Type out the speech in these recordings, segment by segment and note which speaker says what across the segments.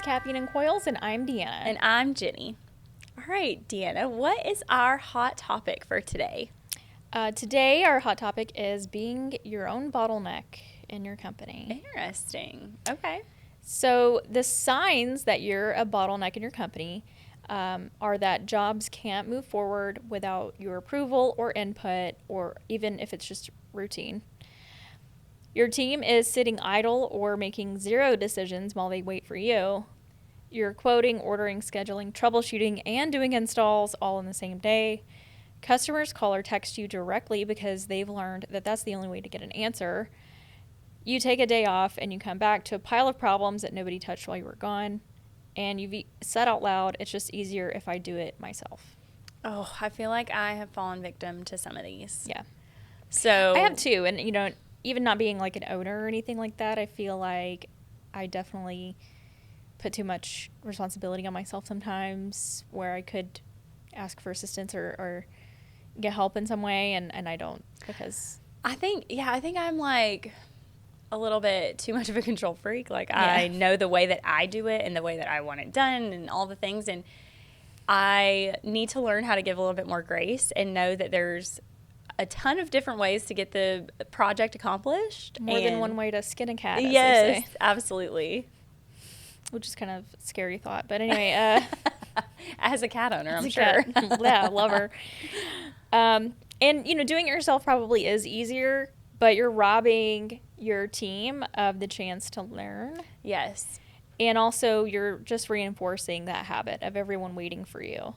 Speaker 1: is Caffeine Coils, and I'm Deanna.
Speaker 2: And I'm Jenny. All right, Deanna, what is our hot topic for today?
Speaker 1: Today, our hot topic is being your own bottleneck in your company.
Speaker 2: Interesting. Okay.
Speaker 1: So the signs that you're a bottleneck in your company are that jobs can't move forward without your approval or input, or even if it's just routine. Your team is sitting idle or making zero decisions while they wait for you. You're quoting, ordering, scheduling, troubleshooting, and doing installs all in the same day. Customers call or text you directly because they've learned that that's the only way to get an answer. You take a day off and you come back to a pile of problems that nobody touched while you were gone. And you've said out loud, it's just easier if I do it myself.
Speaker 2: Oh, I feel like I have fallen victim to some of these.
Speaker 1: Yeah.
Speaker 2: So
Speaker 1: I have too. And, you know, even not being like an owner or anything like that, I feel like I definitely put too much responsibility on myself sometimes where I could ask for assistance or get help in some way. And I don't, because
Speaker 2: I think I'm like a little bit too much of a control freak. Like I know the way that I do it and the way that I want it done and all the things. And I need to learn how to give a little bit more grace and know that there's a ton of different ways to get the project accomplished.
Speaker 1: More than one way to skin a cat, as
Speaker 2: yes,
Speaker 1: they say.
Speaker 2: Absolutely.
Speaker 1: Which is kind of a scary thought. But anyway.
Speaker 2: As a cat owner, I'm sure.
Speaker 1: Yeah, love her. And, you know, doing it yourself probably is easier, but you're robbing your team of the chance to learn.
Speaker 2: Yes.
Speaker 1: And also you're just reinforcing that habit of everyone waiting for you.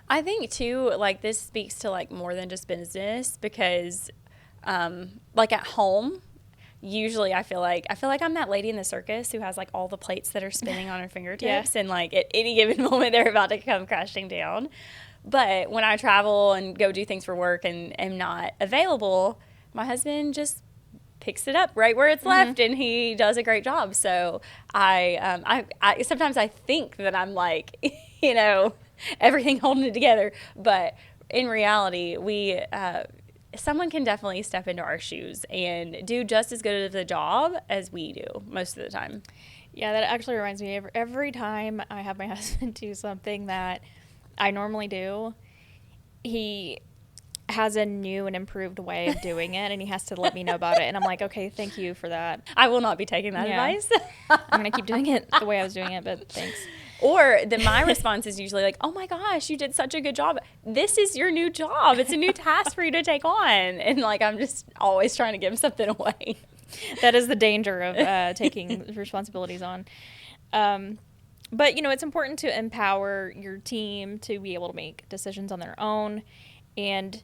Speaker 2: I think too, like this speaks to like more than just business because like at home, usually I feel like I'm that lady in the circus who has like all the plates that are spinning on her fingertips and like at any given moment they're about to come crashing down. But when I travel and go do things for work and am not available, my husband just picks it up right where it's left and he does a great job. So I sometimes I think that I'm like, you know, everything holding it together, but in reality someone can definitely step into our shoes and do just as good of the job as we do most of the time.
Speaker 1: Yeah, that actually reminds me, every time I have my husband do something that I normally do, he has a new and improved way of doing it, and he has to let me know about it. And I'm like, okay, thank you for that.
Speaker 2: I will not be taking that advice.
Speaker 1: I'm going to keep doing it the way I was doing it, but thanks.
Speaker 2: Or my response is usually like, oh my gosh, you did such a good job. This is your new job. It's a new task for you to take on. And like, I'm just always trying to give something away.
Speaker 1: That is the danger of taking responsibilities on. But, you know, it's important to empower your team to be able to make decisions on their own. And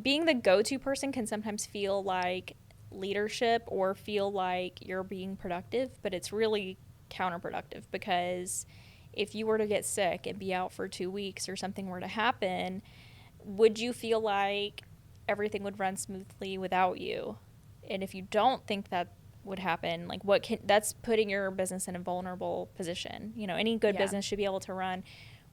Speaker 1: being the go-to person can sometimes feel like leadership or feel like you're being productive, but it's really counterproductive because if you were to get sick and be out for 2 weeks or something were to happen, would you feel like everything would run smoothly without you? And if you don't think that would happen, like that's putting your business in a vulnerable position. You know, any good business should be able to run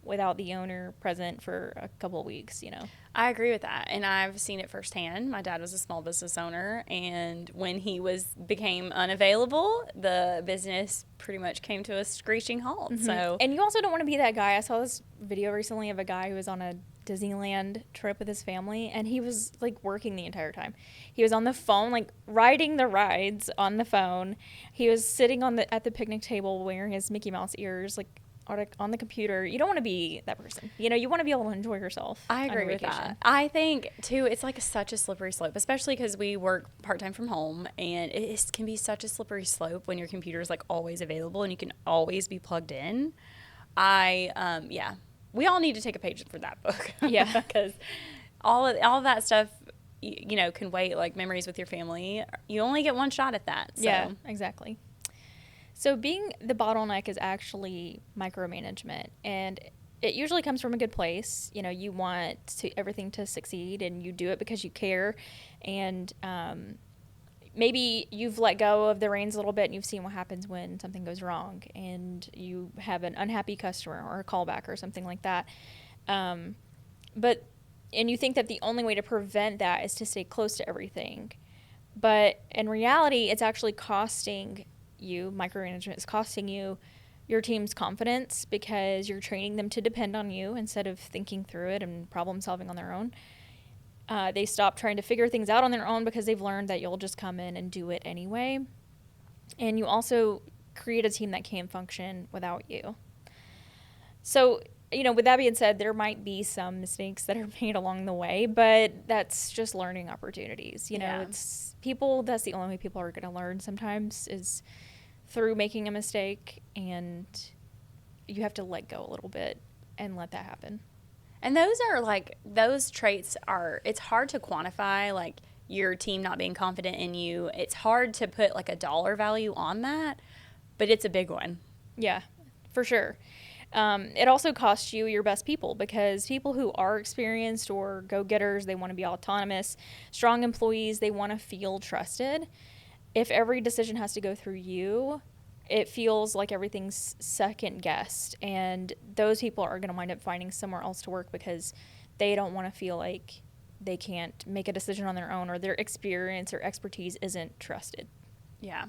Speaker 1: without the owner present for a couple of weeks, you know.
Speaker 2: I agree with that. And I've seen it firsthand. My dad was a small business owner, and when he became unavailable, the business pretty much came to a screeching halt. So,
Speaker 1: and you also don't want to be that guy. I saw this video recently of a guy who was on a Disneyland trip with his family, and he was like working the entire time. He was on the phone, like riding the rides on the phone. He was sitting at the picnic table wearing his Mickey Mouse ears, like on the computer. You don't want to be that person. You know, you want to be able to enjoy yourself.
Speaker 2: I agree with that. I think too, it's like such a slippery slope, especially because we work part-time from home, and it can be such a slippery slope when your computer is like always available and you can always be plugged in. We all need to take a page from that book.
Speaker 1: Yeah.
Speaker 2: Because all of that stuff, you know, can wait, like memories with your family. You only get one shot at that. So.
Speaker 1: Yeah, exactly. So being the bottleneck is actually micromanagement, and it usually comes from a good place. You know, you want everything to succeed, and you do it because you care, and maybe you've let go of the reins a little bit, and you've seen what happens when something goes wrong, and you have an unhappy customer or a callback or something like that. And you think that the only way to prevent that is to stay close to everything. But in reality, it's actually costing you, micromanagement is costing you your team's confidence because you're training them to depend on you instead of thinking through it and problem solving on their own. They stop trying to figure things out on their own because they've learned that you'll just come in and do it anyway. And you also create a team that can function without you. So, with that being said, there might be some mistakes that are made along the way, but that's just learning opportunities. It's people, that's the only way people are going to learn sometimes is through making a mistake, and you have to let go a little bit and let that happen.
Speaker 2: And those traits it's hard to quantify, like your team not being confident in you. It's hard to put like a dollar value on that, but it's a big one.
Speaker 1: Yeah, for sure. It also costs you your best people because people who are experienced or go-getters, they want to be autonomous, strong employees, they want to feel trusted. If every decision has to go through you, it feels like everything's second guessed, and those people are going to wind up finding somewhere else to work because they don't want to feel like they can't make a decision on their own or their experience or expertise isn't trusted.
Speaker 2: Yeah,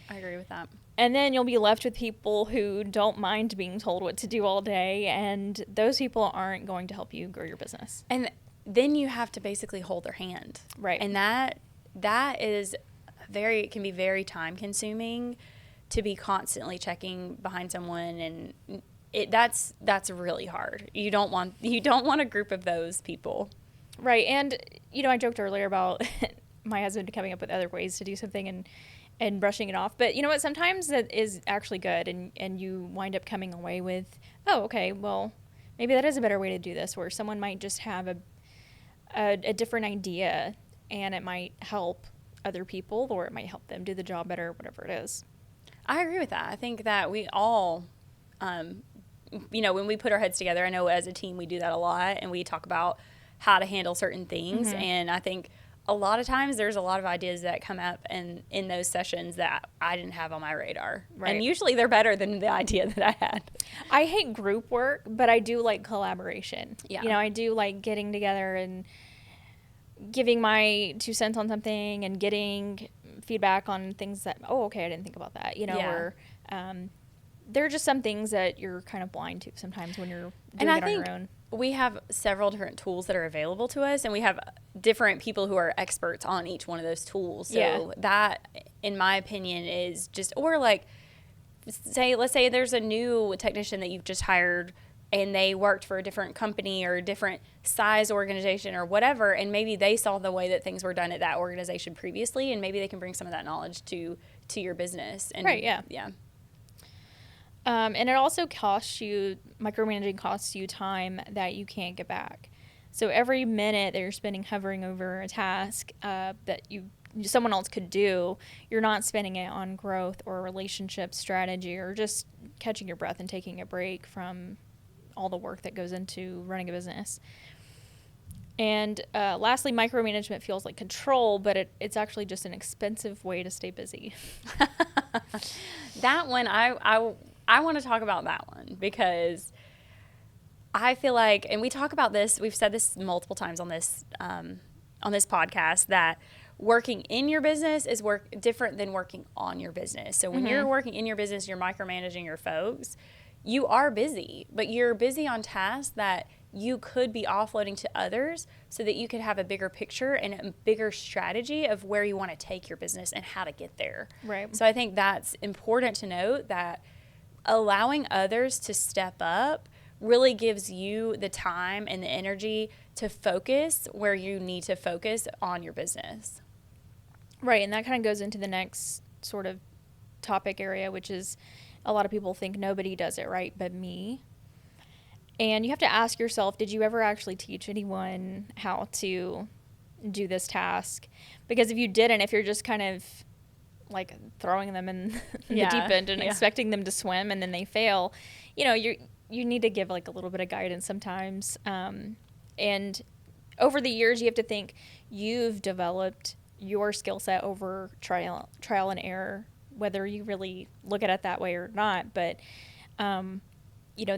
Speaker 2: I agree with that.
Speaker 1: And then you'll be left with people who don't mind being told what to do all day, and those people aren't going to help you grow your business.
Speaker 2: And then you have to basically hold their hand.
Speaker 1: Right.
Speaker 2: And that is it can be very time consuming to be constantly checking behind someone, and that's really hard. You don't want a group of those people.
Speaker 1: Right. And I joked earlier about my husband coming up with other ways to do something and brushing it off. But you know what? Sometimes that is actually good, and you wind up coming away with, oh, okay, well, maybe that is a better way to do this, where someone might just have a different idea, and it might help other people, or it might help them do the job better, whatever it is.
Speaker 2: I agree with that. I think that we all, when we put our heads together, I know as a team we do that a lot, and we talk about how to handle certain things. Mm-hmm. And I think a lot of times there's a lot of ideas that come up in those sessions that I didn't have on my radar. Right. And usually they're better than the idea that I had.
Speaker 1: I hate group work, but I do like collaboration.
Speaker 2: Yeah.
Speaker 1: I do like getting together and giving my 2 cents on something and getting feedback on things that, oh, okay, I didn't think about that, or there are just some things that you're kind of blind to sometimes when you're doing it on your own.
Speaker 2: We have several different tools that are available to us, and we have different people who are experts on each one of those tools. So that, in my opinion, is just, or like, let's say there's a new technician that you've just hired, and they worked for a different company or a different size organization or whatever, and maybe they saw the way that things were done at that organization previously, and maybe they can bring some of that knowledge to your business. And,
Speaker 1: right, yeah.
Speaker 2: Yeah.
Speaker 1: And it also micromanaging costs you time that you can't get back. So every minute that you're spending hovering over a task that someone else could do, you're not spending it on growth or relationship strategy or just catching your breath and taking a break from all the work that goes into running a business. And lastly, micromanagement feels like control, but it's actually just an expensive way to stay busy.
Speaker 2: That one, I want to talk about that one because I feel like, and we talk about this, we've said this multiple times on this podcast, that working in your business is different than working on your business. So when you're working in your business, you're micromanaging your folks, you are busy, but you're busy on tasks that you could be offloading to others so that you could have a bigger picture and a bigger strategy of where you want to take your business and how to get there.
Speaker 1: Right.
Speaker 2: So I think that's important to note, that allowing others to step up really gives you the time and the energy to focus where you need to focus on your business.
Speaker 1: Right, and that kind of goes into the next sort of topic area, which is a lot of people think nobody does it right but me. And you have to ask yourself, did you ever actually teach anyone how to do this task? Because if you didn't, if you're just kind of like throwing them in the deep end and expecting them to swim and then they fail, you need to give like a little bit of guidance sometimes. And over the years, you have to think you've developed your skill set over trial and error, whether you really look at it that way or not. But,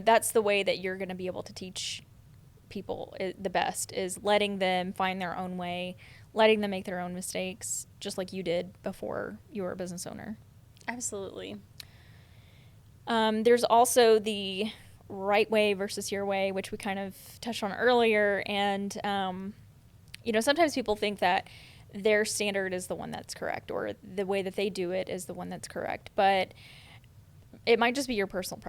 Speaker 1: that's the way that you're going to be able to teach people the best, is letting them find their own way, letting them make their own mistakes, just like you did before you were a business owner.
Speaker 2: Absolutely.
Speaker 1: There's also the right way versus your way, which we kind of touched on earlier. And, sometimes people think that their standard is the one that's correct, or the way that they do it is the one that's correct. But it might just be your personal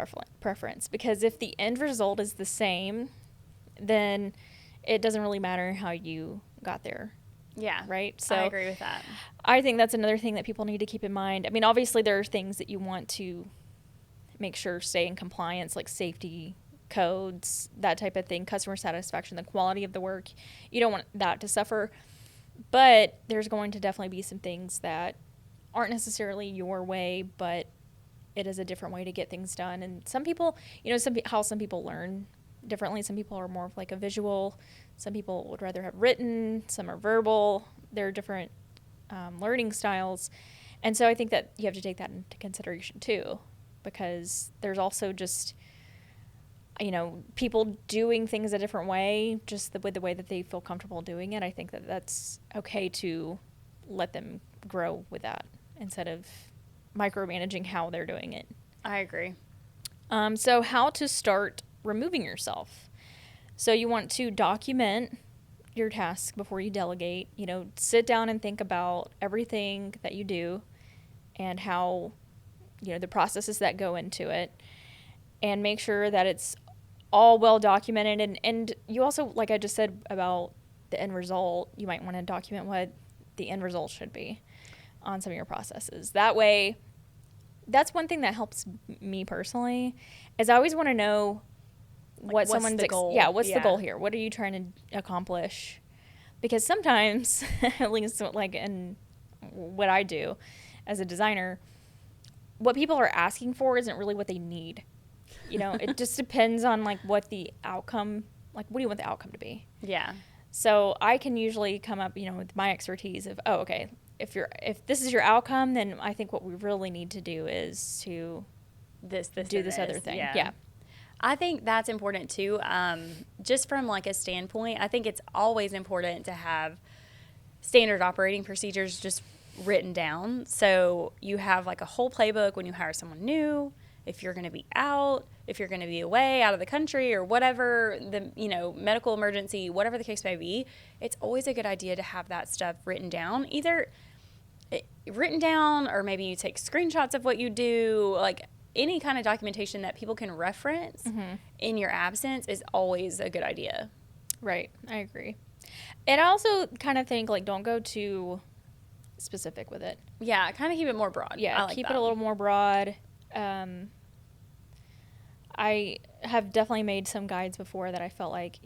Speaker 1: preference, because if the end result is the same, then it doesn't really matter how you got there.
Speaker 2: Yeah.
Speaker 1: Right? So
Speaker 2: I agree with that.
Speaker 1: I think that's another thing that people need to keep in mind. I mean, obviously there are things that you want to make sure stay in compliance, like safety codes, that type of thing, customer satisfaction, the quality of the work. You don't want that to suffer. But there's going to definitely be some things that aren't necessarily your way, but it is a different way to get things done. And some people, how some people learn differently. Some people are more of like a visual. Some people would rather have written. Some are verbal. There are different learning styles. And so I think that you have to take that into consideration too, because there's also just, people doing things a different way, just the way that they feel comfortable doing it. I think that that's okay to let them grow with that instead of micromanaging how they're doing it.
Speaker 2: I agree.
Speaker 1: So how to start removing yourself. So you want to document your task before you delegate. Sit down and think about everything that you do and how, the processes that go into it, and make sure that it's all well documented. And you also, like I just said about the end result, you might want to document what the end result should be on some of your processes. That way, that's one thing that helps me personally, is I always want to know what someone's
Speaker 2: the goal.
Speaker 1: What's the goal here? What are you trying to accomplish? Because sometimes, at least like in what I do as a designer, what people are asking for isn't really what they need. It just depends on like what the outcome, like what do you want the outcome to be?
Speaker 2: Yeah.
Speaker 1: So I can usually come up, with my expertise of, okay, if this is your outcome, then I think what we really need to do is to do this other thing. Yeah.
Speaker 2: I think that's important too. Just from like a standpoint, I think it's always important to have standard operating procedures just written down. So you have like a whole playbook when you hire someone new, if you're going to be out, if you're going to be away out of the country or whatever, the medical emergency, whatever the case may be. It's always a good idea to have that stuff written down, either written down, or maybe you take screenshots of what you do. Like any kind of documentation that people can reference in your absence is always a good idea.
Speaker 1: Right. I agree. And I also kind of think like don't go too specific with it.
Speaker 2: Yeah, kind of keep it more broad.
Speaker 1: Yeah, keep it a little more broad. I have definitely made some guides before that I felt like,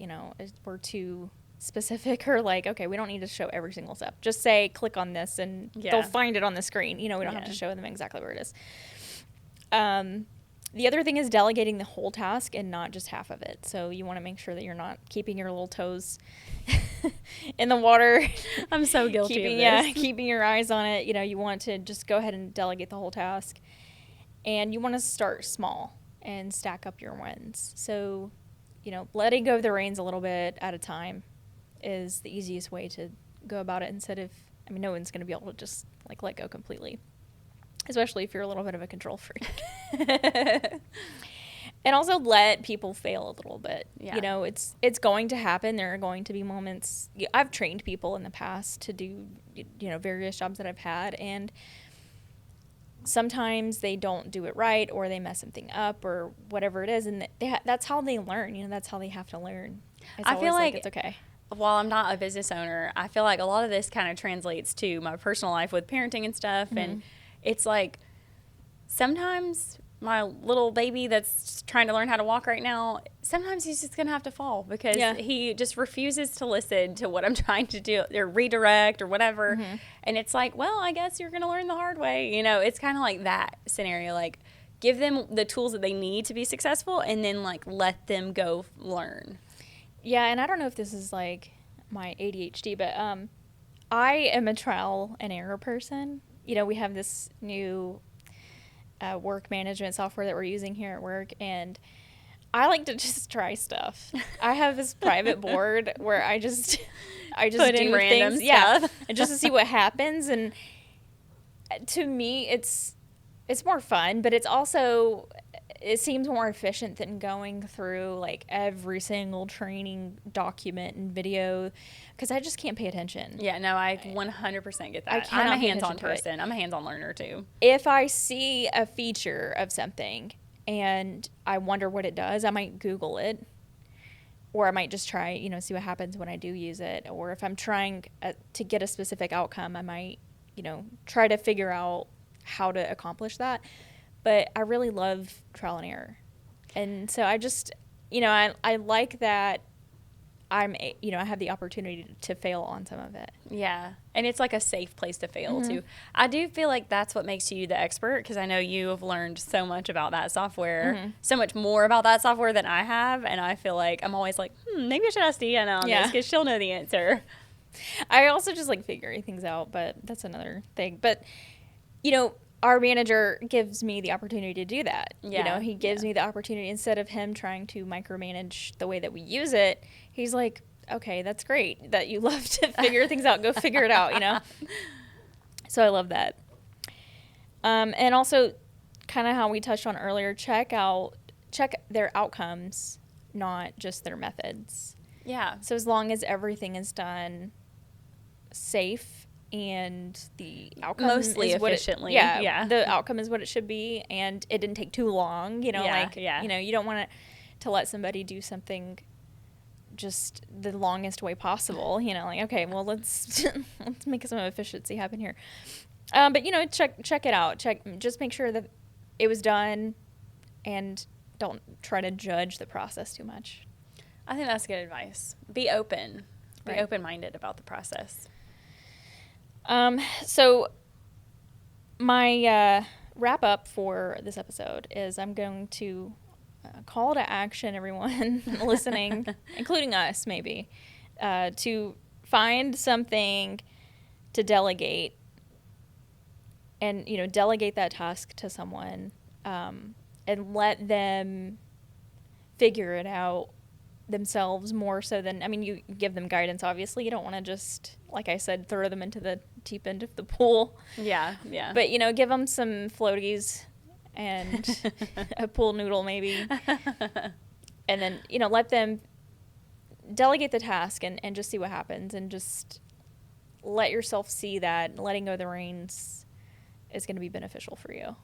Speaker 1: were too specific, or like, okay, we don't need to show every single step. Just say, click on this and they'll find it on the screen. We don't have to show them exactly where it is. The other thing is delegating the whole task and not just half of it. So you want to make sure that you're not keeping your little toes in the water.
Speaker 2: I'm so guilty of this.
Speaker 1: Keeping your eyes on it. You want to just go ahead and delegate the whole task. And you want to start small and stack up your wins. So, letting go of the reins a little bit at a time is the easiest way to go about it, instead of, no one's going to be able to just like let go completely, especially if you're a little bit of a control freak. And also let people fail a little bit.
Speaker 2: Yeah.
Speaker 1: It's going to happen. There are going to be moments. I've trained people in the past to do, various jobs that I've had, and sometimes they don't do it right, or they mess something up, or whatever it is, and that's how they learn. That's how they have to learn.
Speaker 2: I feel like
Speaker 1: it's okay.
Speaker 2: While I'm not a business owner, I feel like a lot of this kind of translates to my personal life with parenting and stuff. And it's like sometimes my little baby that's trying to learn how to walk right now, sometimes he's just going to have to fall because he just refuses to listen to what I'm trying to do, or redirect or whatever. And it's like, well, I guess you're going to learn the hard way. It's kind of like that scenario. Like, give them the tools that they need to be successful, and then like let them go learn.
Speaker 1: Yeah, and I don't know if this is like my ADHD, but I am a trial and error person. We have this new work management software that we're using here at work, and I like to just try stuff. I have this private board where I just
Speaker 2: put
Speaker 1: do
Speaker 2: in random
Speaker 1: things,
Speaker 2: stuff.
Speaker 1: and just to see what happens. And to me, it's more fun, but it's also it seems more efficient than going through like every single training document and video, because I just can't pay attention.
Speaker 2: Yeah, no, I 100% get that.
Speaker 1: I cannot
Speaker 2: I'm a
Speaker 1: pay
Speaker 2: hands-on
Speaker 1: attention to it.
Speaker 2: person. I'm a hands-on learner too.
Speaker 1: If I see a feature of something and I wonder what it does, I might Google it, or I might just try, see what happens when I do use it. Or if I'm trying to get a specific outcome, I might, try to figure out how to accomplish that. But I really love trial and error. And so I just, I like that I have the opportunity to fail on some of it.
Speaker 2: Yeah. And it's like a safe place to fail too. I do feel like that's what makes you the expert, because I know you have learned so much about that software, so much more about that software than I have. And I feel like I'm always like, maybe I should ask Deanna on this, because she'll know the answer.
Speaker 1: I also just like figuring things out, but that's another thing. But, our manager gives me the opportunity to do that.
Speaker 2: Yeah.
Speaker 1: He gives me the opportunity, instead of him trying to micromanage the way that we use it. He's like, okay, that's great that you love to figure things out. Go figure it out, So I love that. And also, kind of how we touched on earlier, check their outcomes, not just their methods.
Speaker 2: Yeah.
Speaker 1: So as long as everything is done safe and the outcome
Speaker 2: mostly
Speaker 1: is
Speaker 2: efficiently.
Speaker 1: The outcome is what it should be, and it didn't take too long, you don't want to let somebody do something just the longest way possible, okay, well, let's make some efficiency happen here. But check it out. Just make sure that it was done, and don't try to judge the process too much.
Speaker 2: I think that's good advice. Be open. Be
Speaker 1: Right.
Speaker 2: open-minded about the process.
Speaker 1: So my wrap up for this episode is I'm going to call to action everyone listening, including us maybe, to find something to delegate, and delegate that task to someone, and let them figure it out themselves more so than, you give them guidance, obviously. You don't want to just, like I said, throw them into the deep end of the pool.
Speaker 2: Yeah.
Speaker 1: But, give them some floaties and a pool noodle maybe. And then, let them delegate the task and just see what happens, and just let yourself see that letting go of the reins is going to be beneficial for you.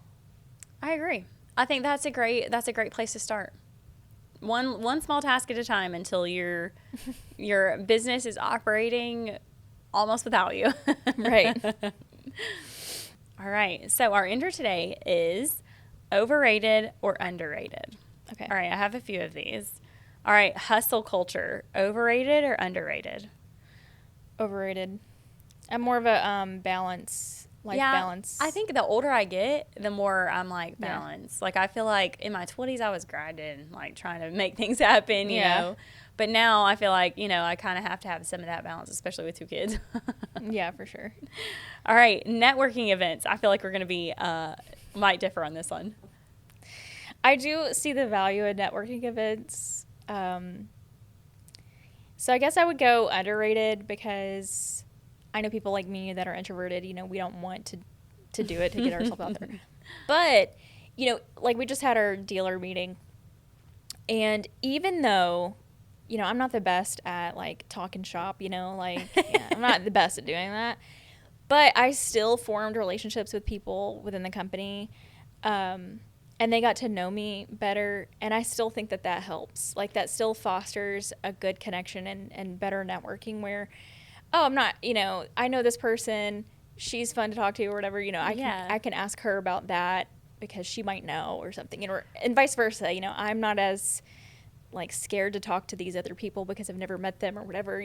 Speaker 2: I agree. I think that's a great place to start. One small task at a time until your business is operating almost without you.
Speaker 1: Right.
Speaker 2: All right. So our intro today is overrated or underrated.
Speaker 1: Okay.
Speaker 2: All right. I have a few of these. All right. Hustle culture, overrated or underrated?
Speaker 1: Overrated. I'm more of a balance. Balance.
Speaker 2: I think the older I get, the more I'm like
Speaker 1: Yeah.
Speaker 2: balance. Like, I feel like in my 20s, I was grinding, like trying to make things happen, you know. But now I feel like, I kind of have to have some of that balance, especially with 2 kids.
Speaker 1: Yeah, for sure.
Speaker 2: All right. Networking events. I feel like we're going to be, might differ on this one.
Speaker 1: I do see the value in networking events. So I guess I would go underrated, because I know people like me that are introverted, we don't want to do it to get ourselves out there. But, like we just had our dealer meeting, and even though, I'm not the best at like talking shop, I'm not the best at doing that, but I still formed relationships with people within the company. And they got to know me better, and I still think that helps. Like, that still fosters a good connection and better networking, where, I'm not, I know this person, she's fun to talk to, or whatever, I can ask her about that because she might know or something, and vice versa. I'm not as like scared to talk to these other people because I've never met them or whatever.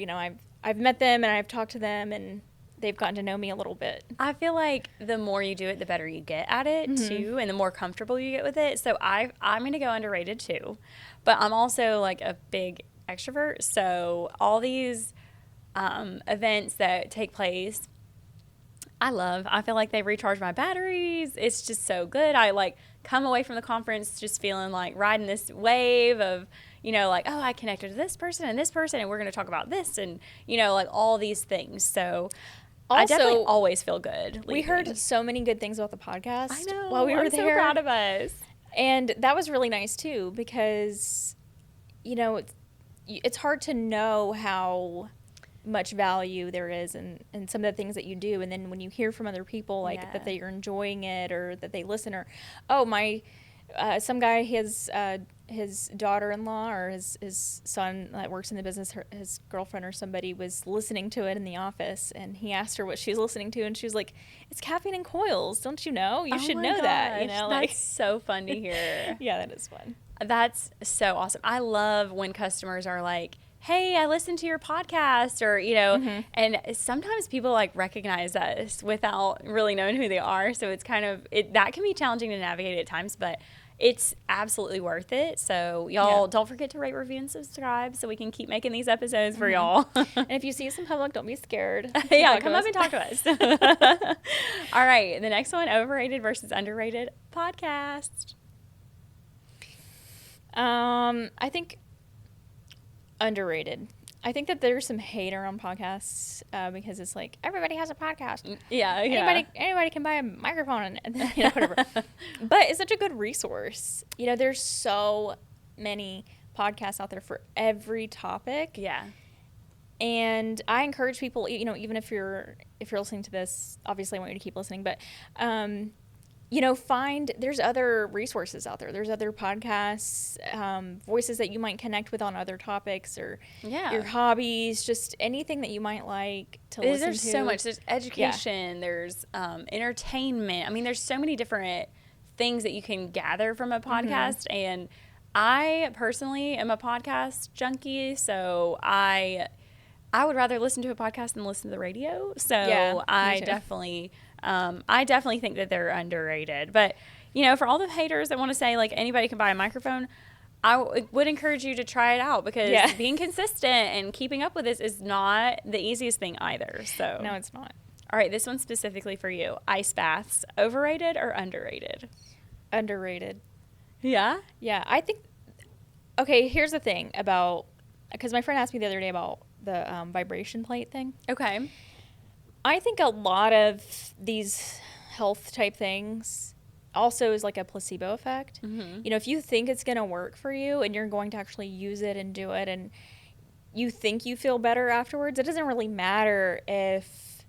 Speaker 1: I've met them and I've talked to them, and they've gotten to know me a little bit.
Speaker 2: I feel like the more you do it, the better you get at it too, and the more comfortable you get with it. So I'm going to go underrated too, but I'm also like a big extrovert. So all these events that take place, I feel like they recharge my batteries. It's just so good. I like come away from the conference just feeling like riding this wave of, like, oh, I connected to this person, and we're going to talk about this, and, like all these things. So
Speaker 1: Also,
Speaker 2: I definitely always feel good.
Speaker 1: We heard so many good things about the podcast.
Speaker 2: I know.
Speaker 1: While we were
Speaker 2: I'm
Speaker 1: there.
Speaker 2: so proud of us.
Speaker 1: And that was really nice too, because, you know, it's hard to know how much value there is in some of the things that you do. And then when you hear from other people, like
Speaker 2: Yeah.
Speaker 1: that they are enjoying it or that they listen, or, oh, some guy, his daughter-in-law or his son that works in the business, his girlfriend or somebody was listening to it in the office, and he asked her what she was listening to, and she was like, "It's Caffeine and Coils. Don't you know? You should know that." You know, like,
Speaker 2: that's so fun to hear.
Speaker 1: yeah, that is fun.
Speaker 2: That's so awesome. I love when customers are like, "Hey, I listened to your podcast," or, you know, and sometimes people like recognize us without really knowing who they are. So it's kind of, that can be challenging to navigate at times, but it's absolutely worth it. So y'all don't forget to rate, review, and subscribe so we can keep making these episodes for y'all.
Speaker 1: And if you see us in public, don't be scared.
Speaker 2: Yeah, come up and talk to us. All right. The next one, overrated versus underrated podcast.
Speaker 1: I think underrated. I think that there's some hate around podcasts because it's like everybody has a podcast.
Speaker 2: Yeah.
Speaker 1: Anybody can buy a microphone and you know, whatever. But it's such a good resource. You know, there's so many podcasts out there for every topic.
Speaker 2: Yeah.
Speaker 1: And I encourage people, you know, even if you're listening to this, obviously I want you to keep listening, but you know, there's other resources out there. There's other podcasts, voices that you might connect with on other topics, or your hobbies, just anything that you might like to listen to.
Speaker 2: There's so much. There's education. There's entertainment. I mean, there's so many different things that you can gather from a podcast. And I personally am a podcast junkie, so I would rather listen to a podcast than listen to the radio. So I definitely think that they're underrated. But, you know, for all the haters that want to say, like, anybody can buy a microphone, I would encourage you to try it out, because being consistent and keeping up with this is not the easiest thing either. So
Speaker 1: No, it's not.
Speaker 2: All right, this one's specifically for you. Ice baths, overrated or underrated?
Speaker 1: Underrated.
Speaker 2: Yeah?
Speaker 1: Yeah, I think, okay, here's the thing about, because my friend asked me the other day about the vibration plate thing.
Speaker 2: Okay.
Speaker 1: I think a lot of these health type things also is like a placebo effect.
Speaker 2: Mm-hmm.
Speaker 1: You know, if you think it's going to work for you and you're going to actually use it and do it, and you think you feel better afterwards, it doesn't really matter if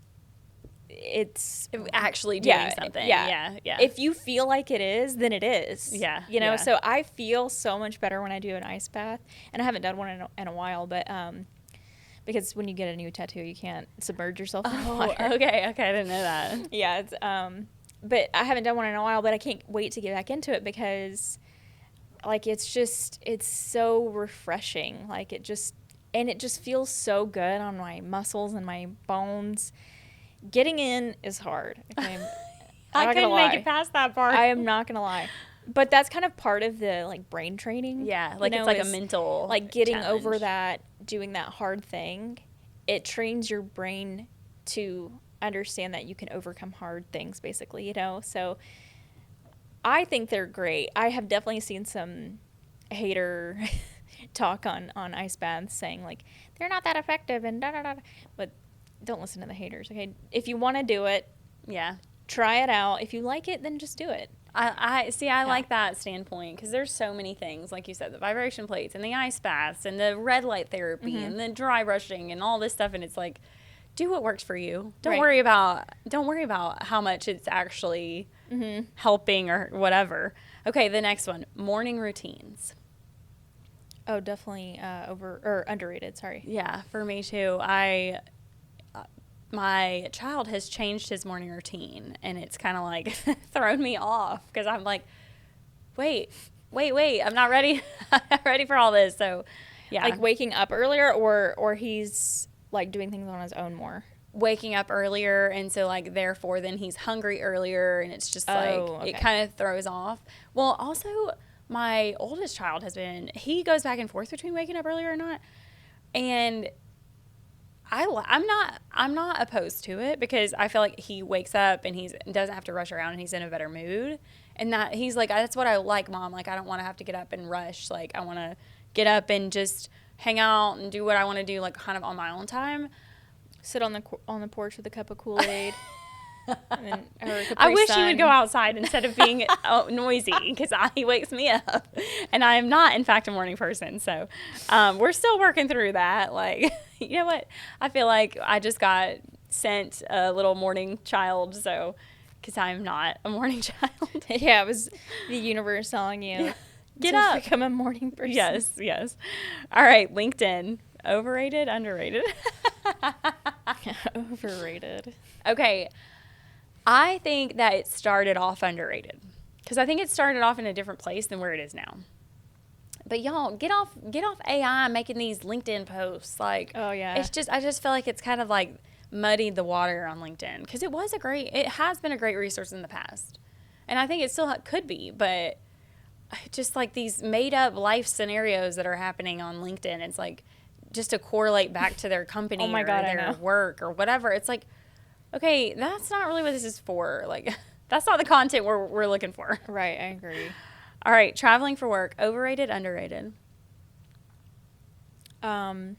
Speaker 1: it's
Speaker 2: actually doing something. Yeah.
Speaker 1: If you feel like it is, then it is.
Speaker 2: Yeah.
Speaker 1: You know, so I feel so much better when I do an ice bath, and I haven't done one in a while, but because when you get a new tattoo, you can't submerge yourself in water.
Speaker 2: Okay, I didn't know that.
Speaker 1: Yeah, it's but I haven't done one in a while, but I can't wait to get back into it, because like it's so refreshing. Like it just feels so good on my muscles and my bones. Getting in is hard.
Speaker 2: I couldn't make it past that part.
Speaker 1: I am not gonna lie. But that's kind of part of the like brain training.
Speaker 2: Yeah, like, you know, it's like a mental
Speaker 1: like getting
Speaker 2: challenge.
Speaker 1: over that, doing that hard thing. It trains your brain to understand that you can overcome hard things, basically, you know. So I think they're great. I have definitely seen some hater talk on ice baths saying like they're not that effective and da da da. But don't listen to the haters, okay? If you want to do it, try it out. If you like it, then just do it.
Speaker 2: I like that standpoint, because there's so many things, like you said, the vibration plates and the ice baths and the red light therapy and the dry brushing and all this stuff, and it's like, do what works for you. Don't worry about how much it's actually helping or whatever. Okay, the next one, morning routines.
Speaker 1: Oh, definitely underrated. Sorry.
Speaker 2: Yeah, for me too. My child has changed his morning routine, and it's kind of like thrown me off, because I'm like, wait, I'm not ready. I'm not ready for all this. So, yeah.
Speaker 1: Like waking up earlier, or he's like doing things on his own more?
Speaker 2: Waking up earlier, and so like therefore then he's hungry earlier, and it's just it kind of throws off. Well, also my oldest child he goes back and forth between waking up earlier or not, and I'm not opposed to it, because I feel like he wakes up and he doesn't have to rush around, and he's in a better mood, and that he's like, that's what I like, Mom. Like, I don't want to have to get up and rush. Like, I want to get up and just hang out and do what I want to do, like kind of on my own time.
Speaker 1: Sit on the porch with a cup of Kool-Aid. And then her
Speaker 2: I
Speaker 1: Capri
Speaker 2: wish he
Speaker 1: Sun.
Speaker 2: would go outside instead of being noisy, because he wakes me up, and I am not, in fact, a morning person. So we're still working through that. Like, you know what? I feel like I just got sent a little morning child, so because I'm not a morning child.
Speaker 1: Yeah, it was the universe telling you
Speaker 2: Get
Speaker 1: to
Speaker 2: up.
Speaker 1: become a morning person.
Speaker 2: Yes, yes. All right, LinkedIn. Overrated, underrated?
Speaker 1: Overrated.
Speaker 2: Okay, I think that it started off underrated, because I think it started off in a different place than where it is now. But y'all, get off AI making these LinkedIn posts. Like,
Speaker 1: Oh, yeah.
Speaker 2: it's just, I just feel like it's kind of like muddied the water on LinkedIn, because it has been a great resource in the past, and I think it still could be, but just like these made up life scenarios that are happening on LinkedIn, it's like just to correlate back to their company
Speaker 1: Oh my
Speaker 2: or
Speaker 1: God, I
Speaker 2: their
Speaker 1: know.
Speaker 2: work or whatever. It's like, okay, that's not really what this is for. Like, that's not the content we're looking for.
Speaker 1: Right, I agree.
Speaker 2: All right, traveling for work, overrated, underrated?
Speaker 1: Definitely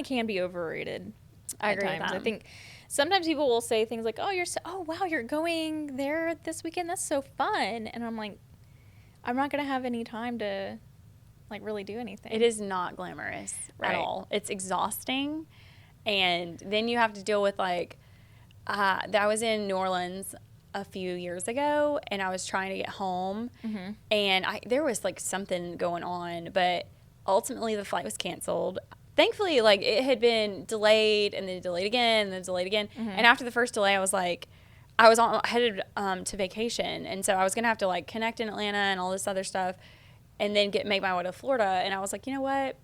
Speaker 1: can be overrated.
Speaker 2: I
Speaker 1: at
Speaker 2: agree with
Speaker 1: times.
Speaker 2: that.
Speaker 1: I think sometimes people will say things like, "Oh wow, you're going there this weekend. That's so fun," and I'm like, I'm not gonna have any time to like really do anything.
Speaker 2: It is not glamorous
Speaker 1: Right.
Speaker 2: at all. It's exhausting, and then you have to deal with like, I was in New Orleans a few years ago, and I was trying to get home, and there was like something going on, but ultimately the flight was canceled. Thankfully, like, it had been delayed and then delayed again and then delayed again. And after the first delay, I was like, headed to vacation, and so I was gonna have to like connect in Atlanta and all this other stuff, and then make my way to Florida. And I was like, you know what?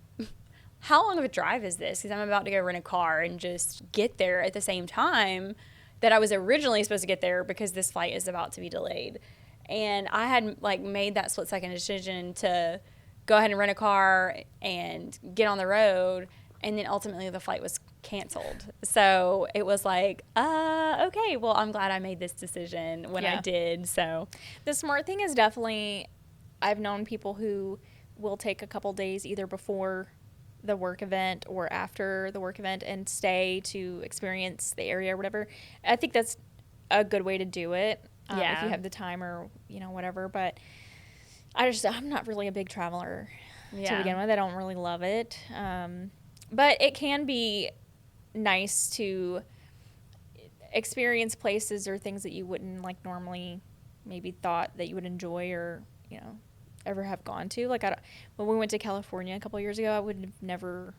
Speaker 2: How long of a drive is this? Because I'm about to go rent a car and just get there at the same time that I was originally supposed to get there, because this flight is about to be delayed. And I had like made that split second decision to go ahead and rent a car and get on the road, and then ultimately the flight was canceled. So it was like, okay, well, I'm glad I made this decision when I
Speaker 1: Yeah.
Speaker 2: did. So
Speaker 1: The smart thing is definitely, I've known people who will take a couple days either before the work event or after the work event and stay to experience the area or whatever. I think that's a good way to do it. If
Speaker 2: Yeah.
Speaker 1: you have the time or, whatever. But I'm not really a big traveler to
Speaker 2: Yeah.
Speaker 1: begin with. I don't really love it. But it can be nice to experience places or things that you wouldn't like normally maybe thought that you would enjoy or, ever have gone to. Like when we went to California a couple of years ago, I would have never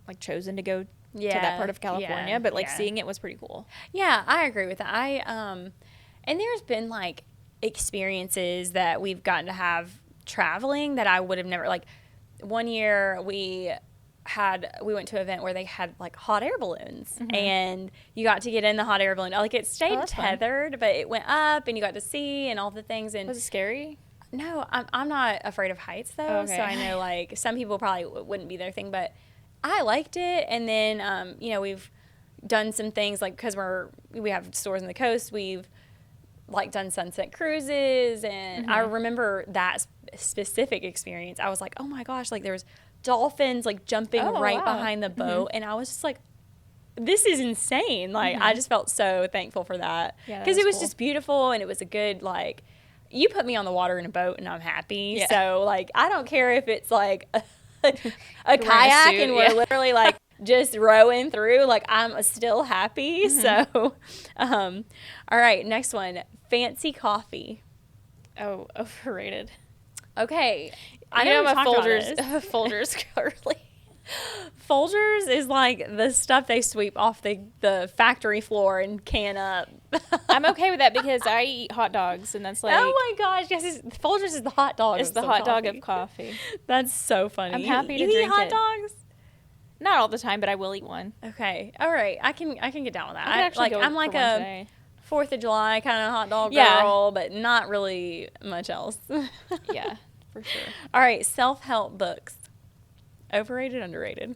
Speaker 1: like chosen to go to that part of California, but like seeing it was pretty cool.
Speaker 2: Yeah, I agree with that. And there's been like experiences that we've gotten to have traveling that I would have never, like, one year we went to an event where they had like hot air balloons, and you got to get in the hot air balloon. Like, it stayed
Speaker 1: that's fun.
Speaker 2: tethered, but it went up and you got to see and all the things. And
Speaker 1: Was it scary?
Speaker 2: no, I'm not afraid of heights though.
Speaker 1: Okay.
Speaker 2: So I know like some people probably wouldn't be their thing, but I liked it. And then, we've done some things like, because we have stores on the coast, we've like done sunset cruises. And I remember that specific experience. I was like, oh my gosh, like there was dolphins like jumping right
Speaker 1: wow.
Speaker 2: behind the boat. And I was just like, this is insane. Like, I just felt so thankful for that.
Speaker 1: Yeah, that
Speaker 2: Because
Speaker 1: is
Speaker 2: it was
Speaker 1: cool.
Speaker 2: just beautiful, and it was a good, like, you put me on the water in a boat and I'm happy.
Speaker 1: Yeah.
Speaker 2: So, like, I don't care if it's like a
Speaker 1: wearing a
Speaker 2: kayak
Speaker 1: suit,
Speaker 2: and we're
Speaker 1: yeah.
Speaker 2: literally like just rowing through, like, I'm still happy. So, all right, next one, fancy coffee.
Speaker 1: Oh, overrated.
Speaker 2: Okay. I
Speaker 1: know
Speaker 2: know
Speaker 1: my
Speaker 2: we talked about
Speaker 1: Folgers,
Speaker 2: this.
Speaker 1: Folgers girly.
Speaker 2: Folgers is like the stuff they sweep off the factory floor and can up.
Speaker 1: I'm okay with that because I eat hot dogs, and that's like,
Speaker 2: Oh my gosh, yes, Folgers is the hot dog.
Speaker 1: it's the hot dog of coffee.
Speaker 2: That's so funny.
Speaker 1: I'm happy to
Speaker 2: you
Speaker 1: drink
Speaker 2: eat hot
Speaker 1: it.
Speaker 2: dogs?
Speaker 1: Not all the time, but I will eat one.
Speaker 2: Okay. All right. I can get down with that.
Speaker 1: I could actually go
Speaker 2: I'm
Speaker 1: for
Speaker 2: like
Speaker 1: one
Speaker 2: a
Speaker 1: today.
Speaker 2: 4th of July kind of hot dog
Speaker 1: Yeah.
Speaker 2: girl, but not really much else.
Speaker 1: Yeah, for sure.
Speaker 2: All right, self-help books. Overrated, underrated?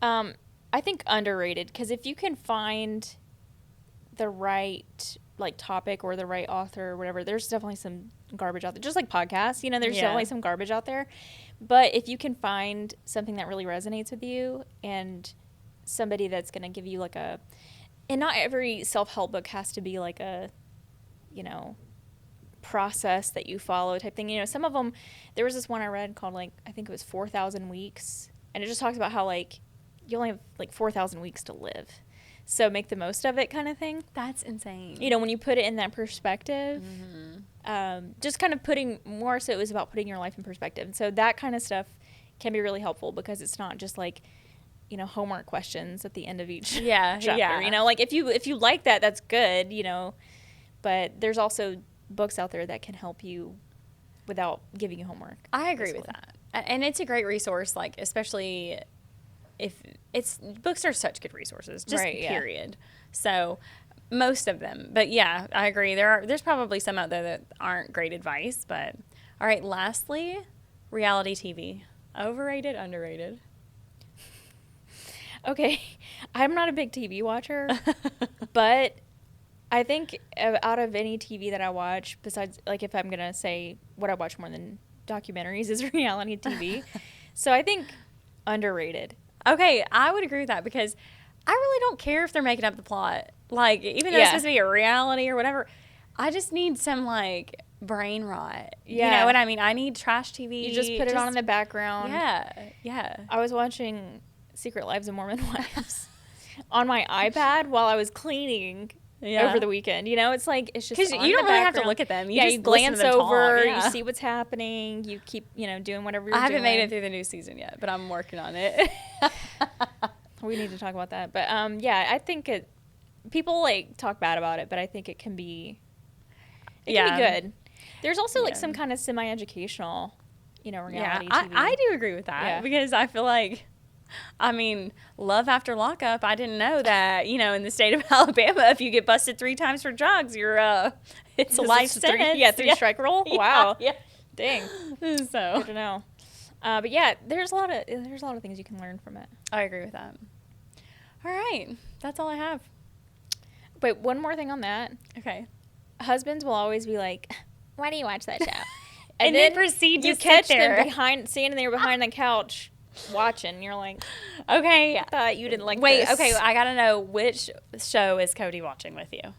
Speaker 1: I think underrated, because if you can find the right like topic or the right author or whatever, there's definitely some garbage out there. Just like podcasts, there's
Speaker 2: Yeah.
Speaker 1: definitely some garbage out there. But if you can find something that really resonates with you and somebody that's going to give you like a And not every self-help book has to be like a, you know, process that you follow type thing. You know, some of them, there was this one I read called, like, I think it was 4,000 Weeks. And it just talks about how, like, you only have, like, 4,000 weeks to live. So make the most of it kind of thing.
Speaker 2: That's insane.
Speaker 1: You know, when you put it in that perspective, just kind of putting more so it was about putting your life in perspective. And so that kind of stuff can be really helpful because it's not just like, you know, homework questions at the end of each chapter.
Speaker 2: Yeah.
Speaker 1: You know, like if you like that, that's good, you know, but there's also books out there that can help you without giving you homework.
Speaker 2: I agree with that. And it's a great resource, like, especially if it's, books are such good resources, just
Speaker 1: Right, yeah.
Speaker 2: period. So most of them, but yeah, I agree. There's probably some out there that aren't great advice, but all right. Lastly, reality TV, overrated, underrated.
Speaker 1: Okay, I'm not a big TV watcher, but I think out of any TV that I watch, besides, like, if I'm going to say what I watch more than documentaries is reality TV. So I think underrated.
Speaker 2: Okay, I would agree with that because I really don't care if they're making up the plot. Like, even though it's supposed to be a reality or whatever, I just need some, like, brain rot.
Speaker 1: Yeah.
Speaker 2: You know what I mean? I need trash TV.
Speaker 1: You just put it on in the background.
Speaker 2: Yeah.
Speaker 1: I was watching Secret Lives of Mormon Wives on my iPad while I was cleaning over the weekend. You know, it's like, it's just
Speaker 2: because you don't really have to look at them. You just
Speaker 1: glance
Speaker 2: listen to them
Speaker 1: over,
Speaker 2: talk.
Speaker 1: you see what's happening, you keep, you know, doing whatever you're doing.
Speaker 2: I haven't made it through the new season yet, but I'm working on it.
Speaker 1: We need to talk about that. But yeah, I think people like talk bad about it, but I think it can be good. There's also like some kind of semi-educational, you know, reality TV.
Speaker 2: I do agree with that because I feel like, I mean, love after lockup. I didn't know that, you know, in the state of Alabama, if you get busted 3 times for drugs, you're it's a life sentence.
Speaker 1: Three strike rule. Wow.
Speaker 2: Yeah.
Speaker 1: Dang.
Speaker 2: So
Speaker 1: good to know. But yeah, there's a lot of things you can learn from it.
Speaker 2: I agree with that. All right, that's all I have.
Speaker 1: But one more thing on that.
Speaker 2: Okay.
Speaker 1: Husbands will always be like, "Why do you watch that show?"
Speaker 2: And then proceed to
Speaker 1: catch
Speaker 2: sit there
Speaker 1: them standing there behind the couch watching. You're like,
Speaker 2: okay,
Speaker 1: I thought you didn't like
Speaker 2: Wait,
Speaker 1: this.
Speaker 2: okay, I gotta know, which show is Cody watching with you?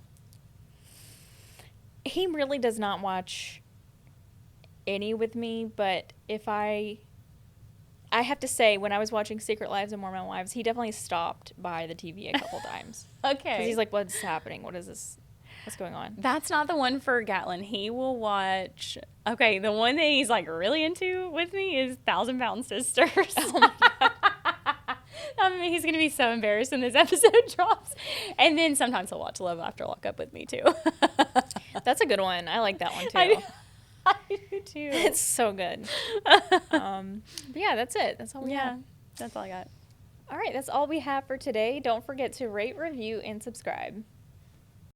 Speaker 1: He really does not watch any with me, but if I have to say, when I was watching Secret Lives of Mormon Wives, he definitely stopped by the TV a couple times.
Speaker 2: Okay.
Speaker 1: Because he's like, what's happening? What is this? What's going on?
Speaker 2: That's not the one for Gatlin. He will watch... Okay, the one that he's, like, really into with me is 1,000 Pound Sisters. Oh, my God. I mean, he's going to be so embarrassed when this episode drops. And then sometimes he'll watch Love After Lockup with me, too.
Speaker 1: That's a good one. I like that one, too.
Speaker 2: I do, too.
Speaker 1: It's so good. But yeah, that's it. That's all we have.
Speaker 2: That's all I got.
Speaker 1: All right, that's all we have for today. Don't forget to rate, review, and subscribe.